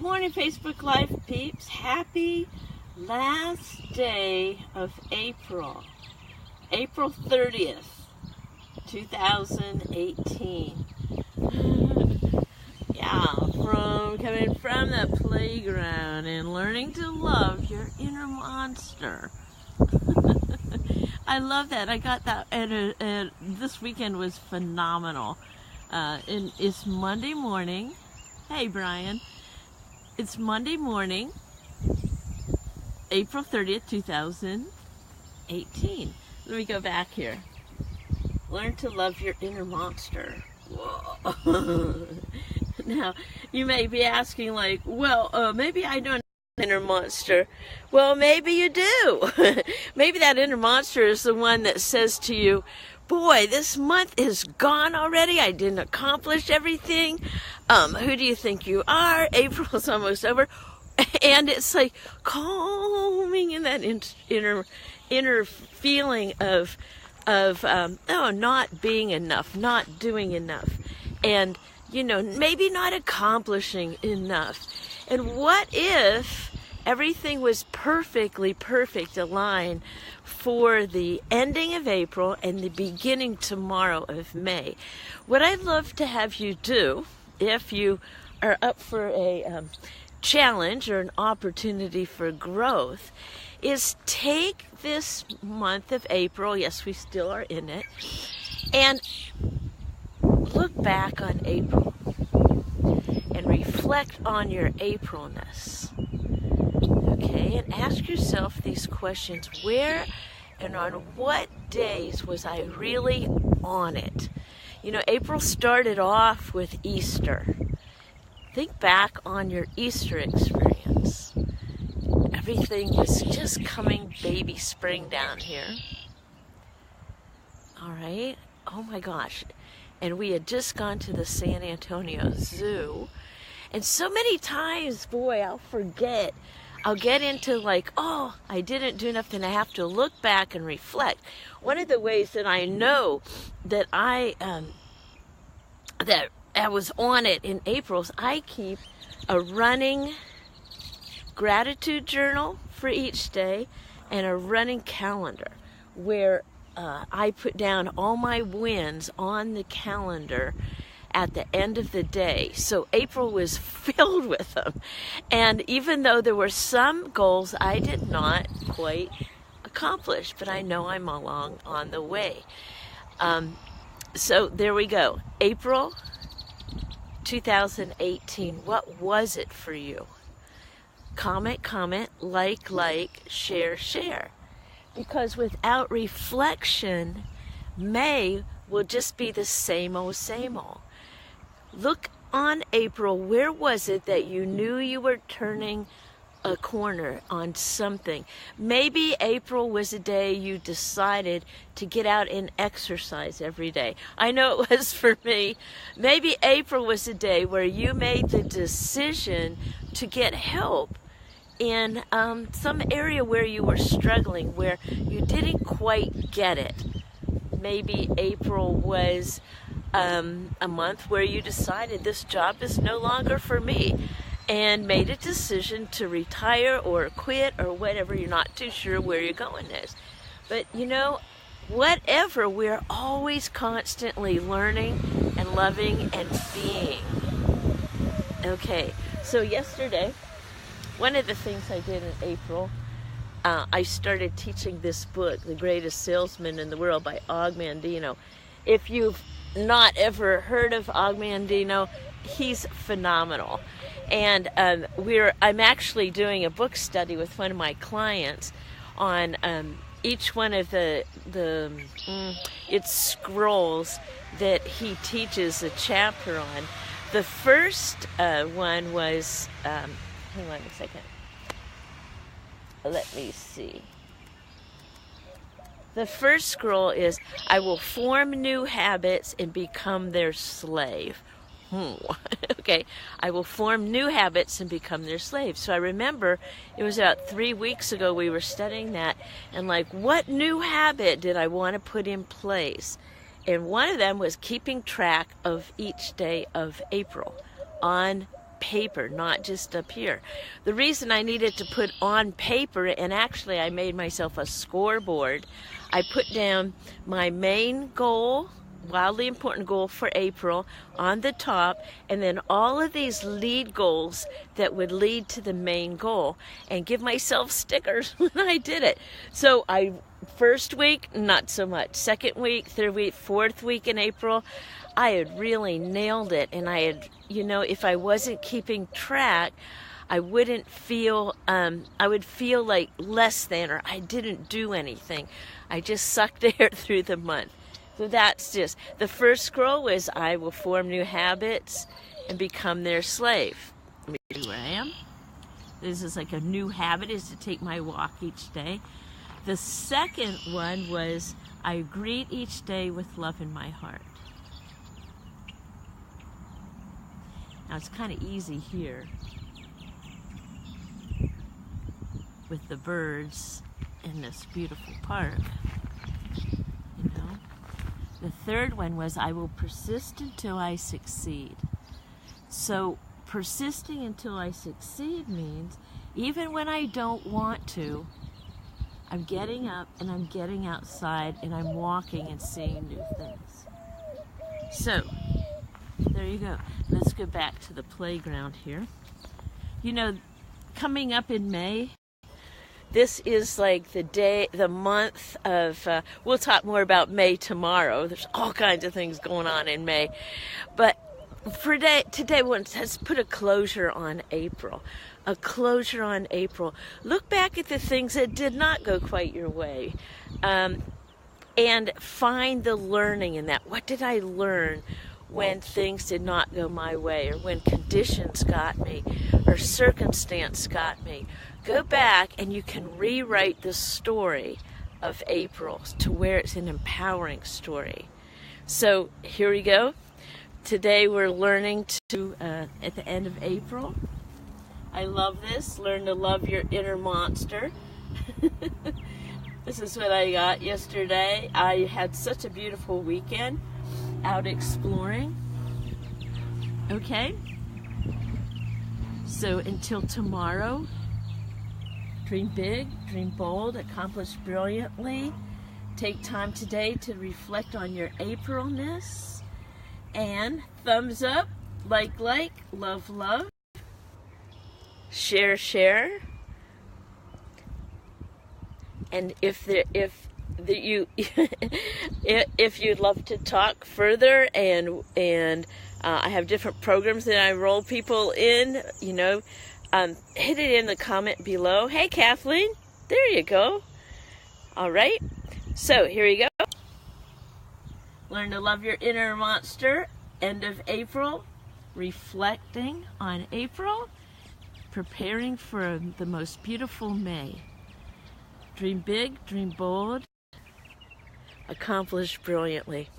Good morning, Facebook Live peeps. Happy last day of April. April 30th, 2018. Coming from the playground and learning to love your inner monster. I love that. I got that, and this weekend was phenomenal. And it's Monday morning. Hey, Brian. It's Monday morning, April 30th, 2018. Let me go back here. Learn to love your inner monster. Whoa. Now, you may be asking, like, well, maybe I don't have an inner monster. Well, maybe you do. Maybe that inner monster is the one that says to you, boy, this month is gone already. I didn't accomplish everything. Who do you think you are? April's almost over. And it's like calming in that inner feeling of not being enough, not doing enough. And, maybe not accomplishing enough. And what if everything was perfect aligned for the ending of April and the beginning tomorrow of May? What I'd love to have you do, if you are up for a challenge or an opportunity for growth, is take this month of April, yes, we still are in it, and look back on April and reflect on your Aprilness. Okay, and ask yourself these questions. Where and on what days was I really on it? April started off with Easter. Think back on your Easter experience. Everything was just coming baby spring down here. All right. Oh my gosh. And we had just gone to the San Antonio Zoo. And so many times, boy, I'll forget. I'll get into like, oh, I didn't do enough, and I have to look back and reflect. One of the ways that I know that I was on it in April is I keep a running gratitude journal for each day and a running calendar where I put down all my wins on the calendar at the end of the day. So April was filled with them. And even though there were some goals I did not quite accomplish, but I know I'm along on the way. So there we go. April 2018. What was it for you? Comment, like, share. Because without reflection, May will just be the same old. Look on April, where was it that you knew you were turning a corner on something? Maybe April was a day you decided to get out and exercise every day. I know it was for me. Maybe April was a day where you made the decision to get help in some area where you were struggling, where you didn't quite get it. Maybe April was a month where you decided this job is no longer for me and made a decision to retire or quit or whatever. You're not too sure where you're going next. But whatever, we're always constantly learning and loving and being. Okay, so yesterday, one of the things I did in April, I started teaching this book, The Greatest Salesman in the World by Og Mandino. If you've not ever heard of Og Mandino, he's phenomenal. And I'm actually doing a book study with one of my clients on each one of its scrolls that he teaches a chapter on. The first one was, hang on a second. Let me see. The first scroll is, I will form new habits and become their slave. Okay, I will form new habits and become their slave. So I remember it was about 3 weeks ago we were studying that, and what new habit did I want to put in place? And one of them was keeping track of each day of April on paper, not just up here. The reason I needed to put on paper, and actually I made myself a scoreboard, I put down my main goal, wildly important goal for April, on the top, and then all of these lead goals that would lead to the main goal, and give myself stickers when I did it. So first week, not so much. Second week, third week, fourth week in April, I had really nailed it, and I had, if I wasn't keeping track, I wouldn't feel, I would feel like less than, or I didn't do anything. I just sucked air through the month. So that's just, the first scroll was, I will form new habits and become their slave. Let me see where I am. This is like a new habit, is to take my walk each day. The second one was, I greet each day with love in my heart. Now it's kind of easy here with the birds in this beautiful park, The third one was, I will persist until I succeed. So persisting until I succeed means even when I don't want to, I'm getting up and I'm getting outside and I'm walking and seeing new things. So there you go. Let's go back to the playground here. Coming up in May, this is like the month of, we'll talk more about May tomorrow. There's all kinds of things going on in May. But for today, let's put a closure on April. A closure on April. Look back at the things that did not go quite your way. And find the learning in that. What did I learn when things did not go my way, or when conditions got me, or circumstance got me? Go back and you can rewrite the story of April to where it's an empowering story. So here we go. Today we're learning to, at the end of April, I love this, learn to love your inner monster. This is what I got yesterday. I had such a beautiful weekend out exploring. Okay? So until tomorrow, dream big, dream bold, accomplish brilliantly. Take time today to reflect on your Aprilness. And thumbs up, like, love, share. And if you'd love to talk further, and I have different programs that I enroll people in, hit it in the comment below. Hey, Kathleen, there you go. All right, so here you go. Learn to love your inner monster. End of April, reflecting on April, preparing for the most beautiful May. Dream big, dream bold, accomplish brilliantly.